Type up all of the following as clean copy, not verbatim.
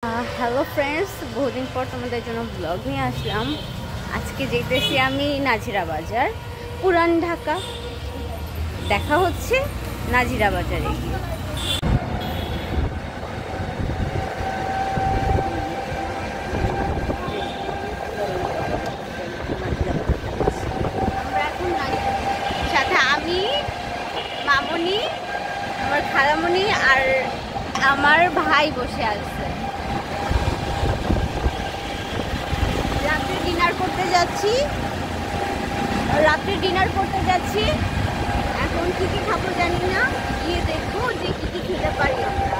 Hello friends, বহুদিন পর তোমাদের জন্য ব্লগ নিয়ে আসলাম। আজকে যেতেছি আমি নাজিরা বাজার, পুরান ঢাকা। দেখা হচ্ছে নাজিরা বাজারে গিয়ে। আমরা এখন সাথে আমি, মামনি, আমার খালামণি আর আমার ভাই বসে আছে। রাত্রে ডিনার করতে যাচ্ছি। এখন কি কি খাবো জানি না, গিয়ে দেখবো যে কি কি খেতে পারি আমরা।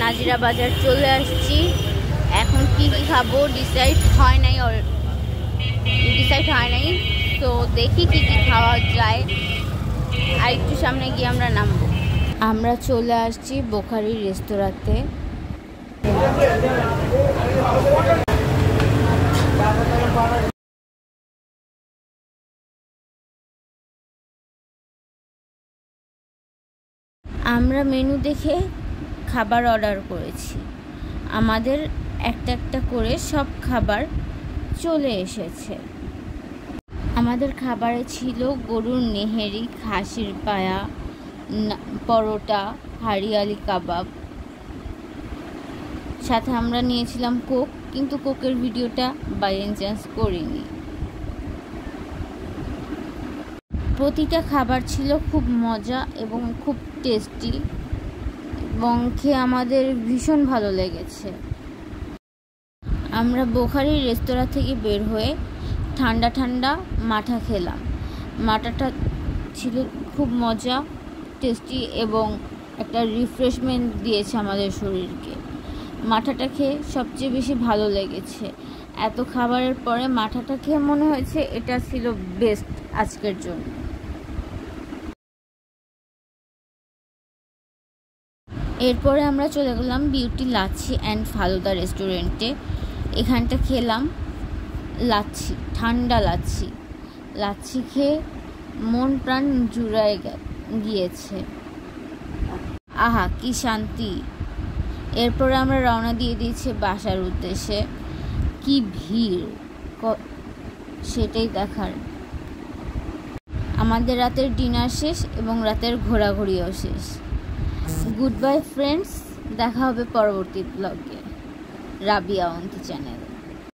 নাজিরা বাজার চলে আসছি। এখন কি কি খাবো ডিসাইড হয় নাই, তো দেখি কি কি খাওয়া যায়। আর একটু সামনে গিয়ে আমরা নামবো। আমরা চলে আসছি বোখারি রেস্তোরাঁতে। আমরা মেনু দেখে খাবার অর্ডার করেছি। আমাদের একটা একটা করে সব খাবার চলে এসেছে। আমাদের খাবারে ছিল গরুর নেহেরি, খাসির পায়া, পরোটা, হারিয়ালি কাবাব। সাথে আমরা নিয়েছিলাম কোক, কিন্তু কোকের ভিডিওটা বাই চান্স করিনি। প্রতিটা খাবার ছিল খুব মজা এবং খুব টেস্টি, এবং খেয়ে আমাদের ভীষণ ভালো লেগেছে। আমরা বোখারি রেস্তোরাঁ থেকে বের হয়ে ঠান্ডা ঠান্ডা মাঠা খেলাম। মাঠাটা ছিল খুব মজা, টেস্টি এবং একটা রিফ্রেশমেন্ট দিয়েছে আমাদের শরীরকে। মাঠাটা খেয়ে সবচেয়ে বেশি ভালো লেগেছে। এত খাবারের পরে মাঠাটা খেয়ে মনে হয়েছে এটা ছিল বেস্ট আজকের জন্য। এরপরে আমরা চলে গেলাম বিউটি লাচ্ছি অ্যান্ড ফালুদা রেস্টুরেন্টে। এখানটা খেলাম লাচ্ছি, ঠান্ডা লাচ্ছি খেয়ে মন প্রাণ জুড়ায় গিয়েছে। আহা কি শান্তি। এরপরে আমরা রওনা দিয়ে দিয়েছি বাসার উদ্দেশ্যে। কি ভিড় সেটাই দেখার। আমাদের রাতের ডিনার শেষ এবং রাতের ঘোরাঘুরিও শেষ। গুড বাই ফ্রেন্ডস, দেখা হবে পরবর্তী ব্লগে রাবিয়া অন্তি চ্যানেল।